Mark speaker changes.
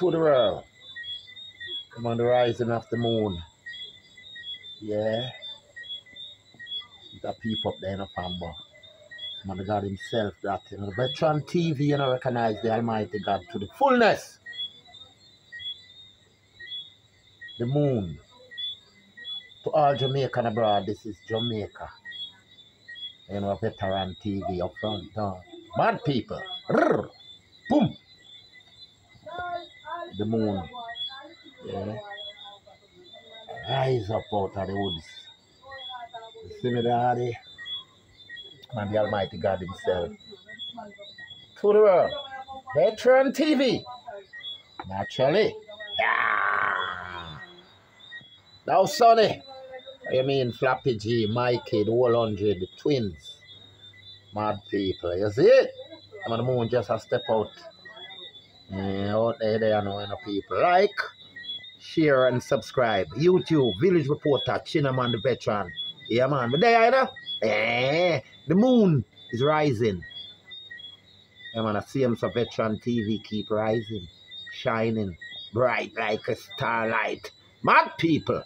Speaker 1: to the world. Come on, the rising of the moon. Yeah. That people up there in a fanboy. Man, the God himself, that you know, the veteran TV, you know, recognize the Almighty God to the fullness. The moon. To all Jamaican abroad, this is Jamaica. You know, veteran TV up front. Mad people. Rrr. Boom. The moon. Yeah. Rise up out of the woods. You see me, Daddy? And the Almighty God himself. To the world. Veteran TV. Naturally. Yeah. Now, Sonny. You mean Flappy G, Mikey, the whole 100, the twins. Mad people. You see it? And the moon just a step out. Out there, know, people. Like, share, and subscribe. YouTube, Village Reporter, Chinaman the Veteran. Yeah, man. But there, you know? The moon is rising. Yeah, man. I see him, so Veteran TV keep rising, shining, bright like a starlight. Mad people.